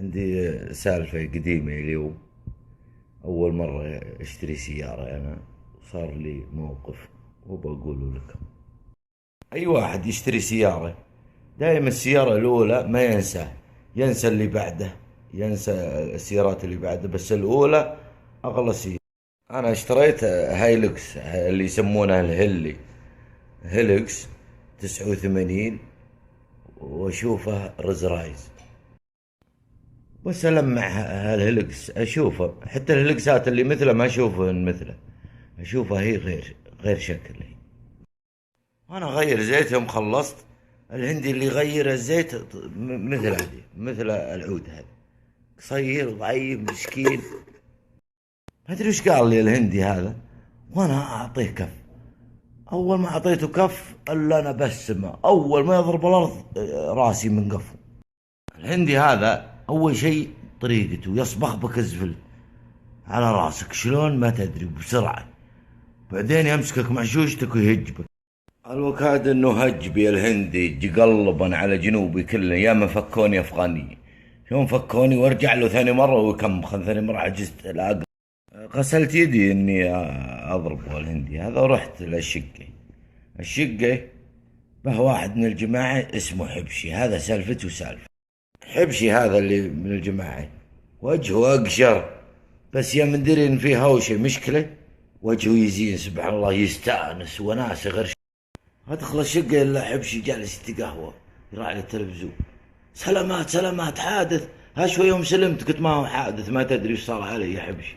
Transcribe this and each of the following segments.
عندي سالفة قديمة اليوم. أول مرة أشتري سيارة أنا، صار لي موقف وبقوله لك. أي واحد يشتري سيارة دائما السيارة الأولى ما ينساه، ينسى اللي بعده، ينسى السيارات اللي بعده، بس الأولى أغلى سيارة. أنا اشتريت هايلوكس اللي يسمونها الهيلي، هيلوكس 89، وأشوفه رزرايز. بس ألمع هالهلكس أشوفه، حتى الهلكسات اللي مثله ما أشوفه مثله، أشوفها هي غير شكل هي. وأنا أغير زيتهم خلصت. الهندي اللي يغير الزيت مثل هذه، مثل العود هذا، قصير ضعيف مسكين. ما أدري وش قال لي الهندي هذا، وأنا أعطيه كف. أول ما أعطيته كف إلا أنا بسمه، أول ما يضرب الأرض راسي من قفه. الهندي هذا أول شيء طريقته يصبغ بك الزفل على راسك شلون ما تدري بسرعة، بعدين يمسكك مع شوشتك ويهجبك. الوكاد انه هج بي الهندي قلبا على جنوبي كله، يا ما فكوني افغاني، يوم فكوني وارجع له ثاني مرة وكم ثاني مرة عجزت لا. غسلت يدي اني اضربه الهندي هذا، ورحت للشقة. الشقة به واحد من الجماعة اسمه حبشي، هذا سالفته سالفة. حبشي هذا اللي من الجماعة وجهه اقشر، بس يا مدري ان فيه هوشة مشكلة، وجهه يزين سبحان الله، يستانس وناس غير ادخل الشقة الا حبشي جالس يتقهوى يراعي التلفزيون. سلامات سلامات، حادث ها شوي يوم سلمت قلت ما هو حادث، ما تدري وش صار علي يا حبشي.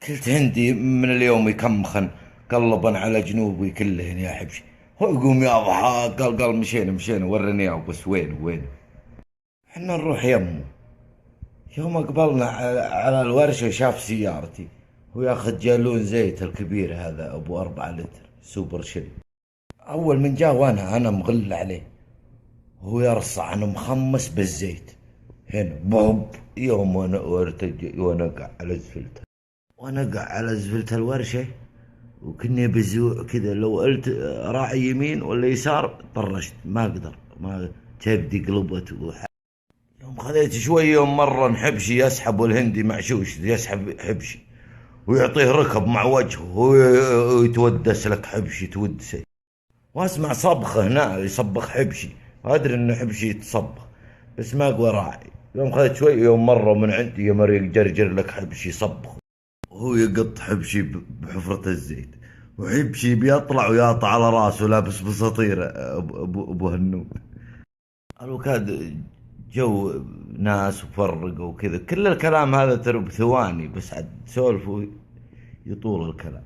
قلت هندي من اليوم يكمخن قلبا على جنوبي كلهن يا حبشي. هو يقوم يا ضحاك، قال مشينا ورني يا بس وين احنا نروح يمه. يوم اقبلنا على الورشة شاف سيارتي، هو ياخذ جالون زيت الكبير هذا ابو 4 لتر سوبر شيل. اول من جاء وانا مغل عليه، هو يرصع انا مخمس بالزيت هنا بوب. يوم وانا ونقع على زفلته، ونقع على زفلة الورشة، وكني بزوع كذا، لو قلت راعي يمين ولا يسار طرشت ما اقدر، ما تبدي قلبت. يوم خذيت شوي، يوم مرة حبشي يسحب والهندي معشوش يسحب حبشي ويعطيه ركب مع وجهه ويتودس لك حبشي تودسه، واسمع صبخه هنا يصبخ حبشي، وادري انه حبشي يتصبخ بس ما اقوى راعي. يوم خذيت شوي، يوم مرة من عندي يا مريق جرجر لك حبشي يصبخ، وهو يقط حبشي بحفرة الزيت، وحبشي بيطلع وياطع على راسه لابس بساطير ابو هنود. الوكاد جو ناس وفرقوا وكذا، كل الكلام هذا ترى بثواني بس عاد سولفوا يطول الكلام.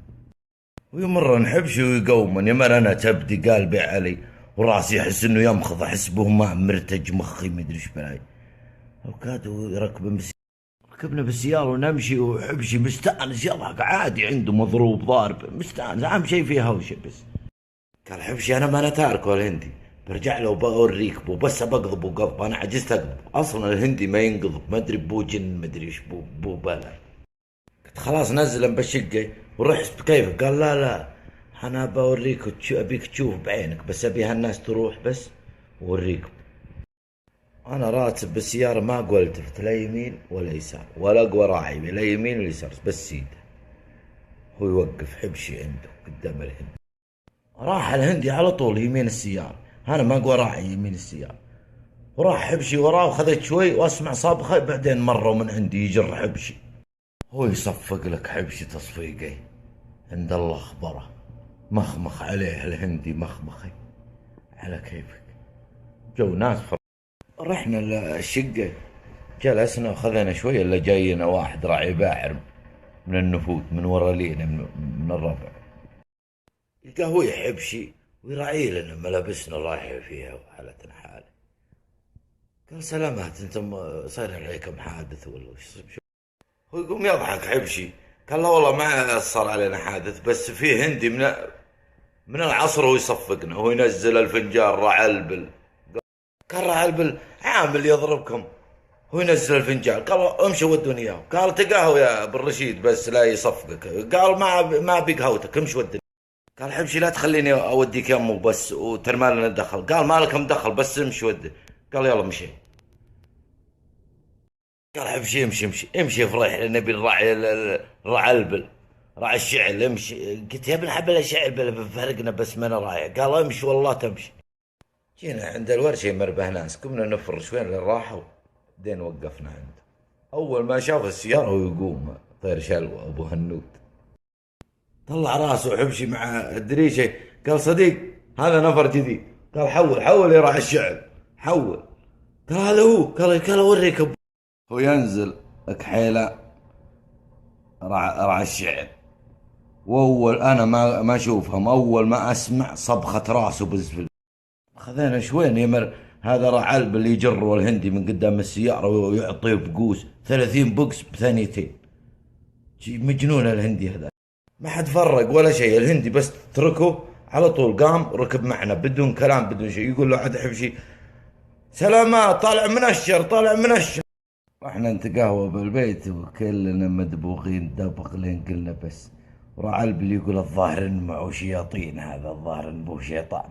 ويمر نحبش ويقومن يمر انا تبدي قلبي علي، وراسي يحس انه يمخض، احس بهما مرتج مخي مدري ايش بلاي. الوكاد ركبنا بالسيارة ونمشي، وحبشي مستانس يضحك عادي، عنده مضروب ضارب مستانس، اهم شيء فيه هوشة بس. قال حبشي انا ما انا تاركه الهندي، برجع له وبوريك بو، بس بقضب وقضب، انا عجزت اقضب اصلا، الهندي ما ينقضب، ما ادري بو جن ما ادري ايش بو بلا. قلت خلاص نزلا بالشقه ورحت كيفك، قال لا انا بوريك ابيك تشوف بعينك، بس ابي هالناس تروح بس ووريكم. انا راتب بالسياره ما اقوى التفت لا يمين ولا يسار ولا اقوى راعي لا يمين ولا يسار، بس سيده. هو يوقف حبشي عنده قدام الهندي، راح الهندي على طول يمين السيارة، أنا ما أقوى راعي يمين السيارة، وراح حبشي وراه، وخذت شوي وأسمع صابخة، بعدين مروا من عندي يجر حبشي، هو يصفق لك حبشي تصفيقه عند الله أخبره، مخمخ عليه الهندي مخمخي على كيفك. جو ناس رحنا الشقة، جلسنا وخذنا شوي، إلا جاينا واحد راعي باعر من النفوذ من ورا لينا من الربع، القهوة يحبشي ويراعي لنا ملابسنا رايحة فيها وحالتنا حالة. قال سلامات انتم صاير عليكم حادث ولا وش؟ هو يقوم يضحك حبشي، قال لا والله ما صار علينا حادث، بس في هندي من العصر هو يصفقنا، هو ينزل الفنجان رعلبل. قال رعلبل عامل يضربكم، هو ينزل الفنجان، قال امشوا ودوني اياه، قال تقهوى يا ابو الرشيد بس لا يصفقك، قال ما بي قهوتك امشي ودني. قال حبشي لا تخليني اوديك يمه بس وترمى لنا الدخل، قال ما لكم دخل بس امشي ودي. قال يلا مشي. قال حبشي امشي امشي امشي فريح نبي الراعي الراعي البل راعي الشعل امشي. قلت يا ابن حبل الشعل بفرقنا بس ما انا رايح. قال امشي والله تمشي. جينا عند الورشة يمربه ناس كنا نفرش وين اللي راحوا. بعدين وقفنا عنده. اول ما شاف السيارة ويقوم طير شلوى ابو هنود. طلع راسه حبشي مع الدريشة. قال صديق هذا نفر جديد. قال حول حول يا راعي الشعل حول. قال هذا هو. قال اوريك أبو. هو ينزل كحيلة راعي الشعل. واول انا ما اشوفهم اول ما اسمع صبخة راسه بالزبل. خذينا شوين يمر. هذا رعلب اللي يجر الهندي من قدام السيارة ويعطيه بقوس 30 بقس بثانيتين. مجنون الهندي هذا. ما حد فرق ولا شيء. الهندي بس تركه على طول قام ركب معنا بدون كلام بدون شيء. يقول له عاد حبشي سلامات طالع منشر طالع منشر. رحنا نتقهوى بالبيت وكلنا مدبوغين دبغ لين قلنا بس. ورعلب اللي يقول الظاهر انه معه شياطين. هذا الظاهر انه شيطان.